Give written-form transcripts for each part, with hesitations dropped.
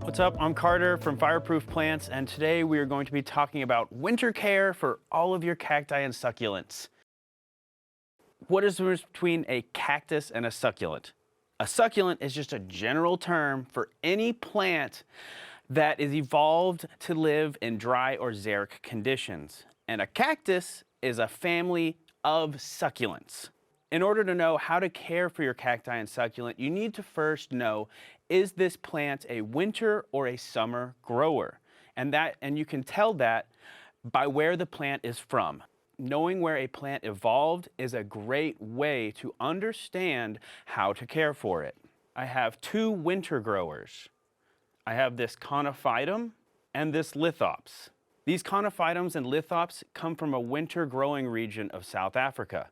What's up? I'm Carter from Fireproof Plants, and today we are going to be talking about winter care for all of your cacti and succulents. What is the difference between a cactus and a succulent? A succulent is just a general term for any plant that is evolved to live in dry or xeric conditions. And a cactus is a family of succulents. In order to know how to care for your cacti and succulent, you need to first know, is this plant a winter or a summer grower? And you can tell that by where the plant is from. Knowing where a plant evolved is a great way to understand how to care for it. I have two winter growers. I have this conophytum and this lithops. These conophytums and lithops come from a winter growing region of South Africa.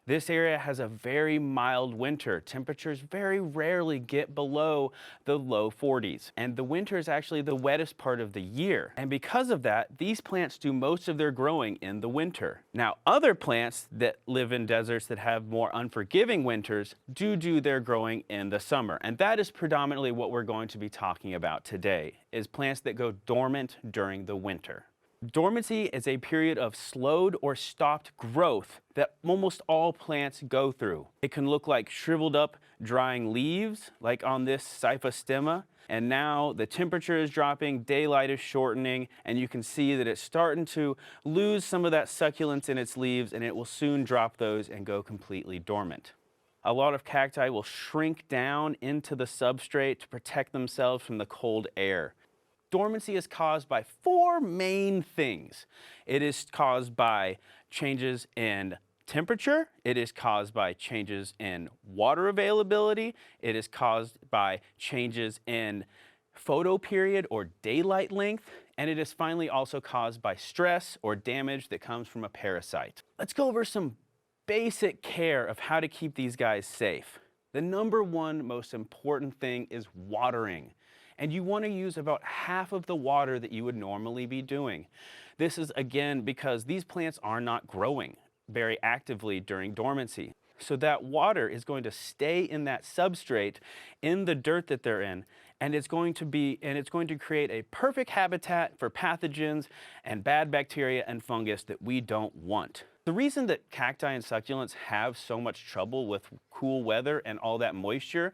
This area has a very mild winter. Temperatures very rarely get below the low 40s. And the winter is actually the wettest part of the year. And because of that, these plants do most of their growing in the winter. Now, other plants that live in deserts that have more unforgiving winters do their growing in the summer. And that is predominantly what we're going to be talking about today, is plants that go dormant during the winter. Dormancy is a period of slowed or stopped growth that almost all plants go through. It can look like shriveled up, drying leaves, like on this Cyphostemma. And now the temperature is dropping, daylight is shortening, and you can see that it's starting to lose some of that succulence in its leaves, and it will soon drop those and go completely dormant. A lot of cacti will shrink down into the substrate to protect themselves from the cold air. Dormancy is caused by four main things. It is caused by changes in temperature, it is caused by changes in water availability, it is caused by changes in photoperiod or daylight length, and it is finally also caused by stress or damage that comes from a parasite. Let's go over some basic care of how to keep these guys safe. The number one most important thing is watering. And you want to use about half of the water that you would normally be doing. This is again because these plants are not growing very actively during dormancy. So that water is going to stay in that substrate in the dirt that they're in, and it's going to create a perfect habitat for pathogens and bad bacteria and fungus that we don't want. The reason that cacti and succulents have so much trouble with cool weather and all that moisture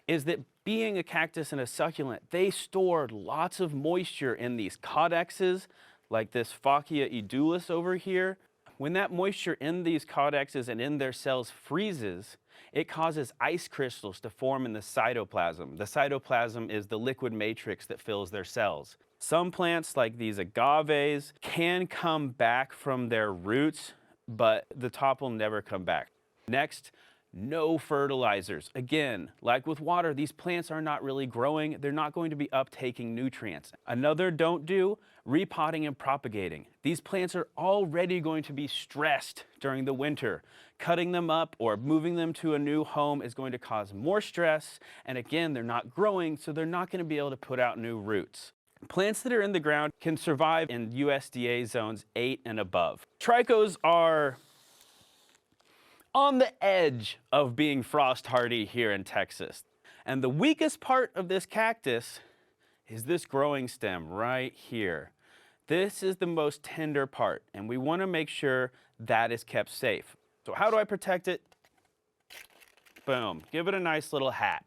is that being a cactus and a succulent, they store lots of moisture in these codexes, like this Phocea edulis over here. When that moisture in these codexes and in their cells freezes, it causes ice crystals to form in the cytoplasm. The cytoplasm is the liquid matrix that fills their cells. Some plants, like these agaves, can come back from their roots, but the top will never come back. Next, no fertilizers. Again, like with water, these plants are not really growing. They're not going to be uptaking nutrients. Another don't do, repotting and propagating. These plants are already going to be stressed during the winter. Cutting them up or moving them to a new home is going to cause more stress. And again, they're not growing, so they're not going to be able to put out new roots. Plants that are in the ground can survive in USDA zones 8 and above. Trichos are on the edge of being frost hardy here in Texas. And the weakest part of this cactus is this growing stem right here. This is the most tender part, and we want to make sure that is kept safe. So how do I protect it? Boom, give it a nice little hat.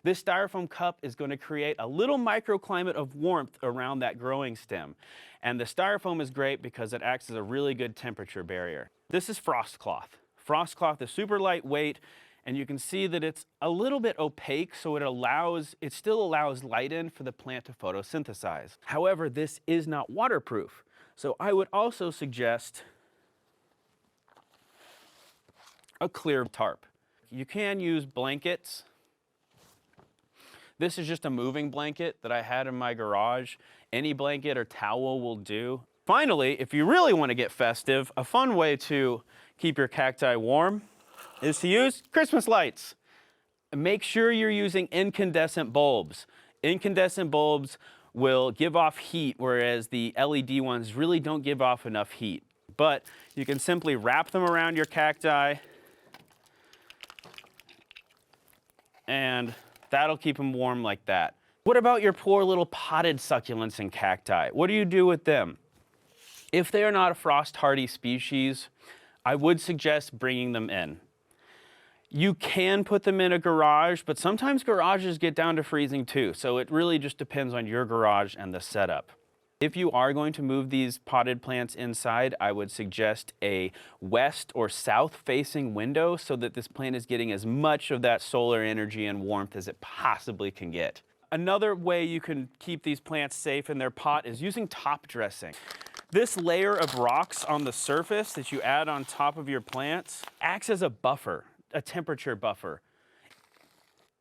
This styrofoam cup is going to create a little microclimate of warmth around that growing stem. And the styrofoam is great because it acts as a really good temperature barrier. This is frost cloth. Frost cloth is super lightweight, and you can see that it's a little bit opaque, so it still allows light in for the plant to photosynthesize. However, this is not waterproof. So I would also suggest a clear tarp. You can use blankets. This is just a moving blanket that I had in my garage. Any blanket or towel will do. Finally, if you really want to get festive, a fun way to keep your cacti warm is to use Christmas lights. Make sure you're using incandescent bulbs. Incandescent bulbs will give off heat, whereas the LED ones really don't give off enough heat. But you can simply wrap them around your cacti, and that'll keep them warm like that. What about your poor little potted succulents and cacti? What do you do with them? If they are not a frost-hardy species, I would suggest bringing them in. You can put them in a garage, but sometimes garages get down to freezing too, so it really just depends on your garage and the setup. If you are going to move these potted plants inside, I would suggest a west or south facing window so that this plant is getting as much of that solar energy and warmth as it possibly can get. Another way you can keep these plants safe in their pot is using top dressing. This layer of rocks on the surface that you add on top of your plants acts as a buffer, a temperature buffer.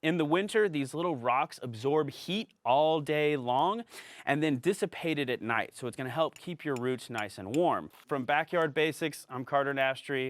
In the winter, these little rocks absorb heat all day long and then dissipate it at night. So it's going to help keep your roots nice and warm. From Backyard Basics, I'm Nastri.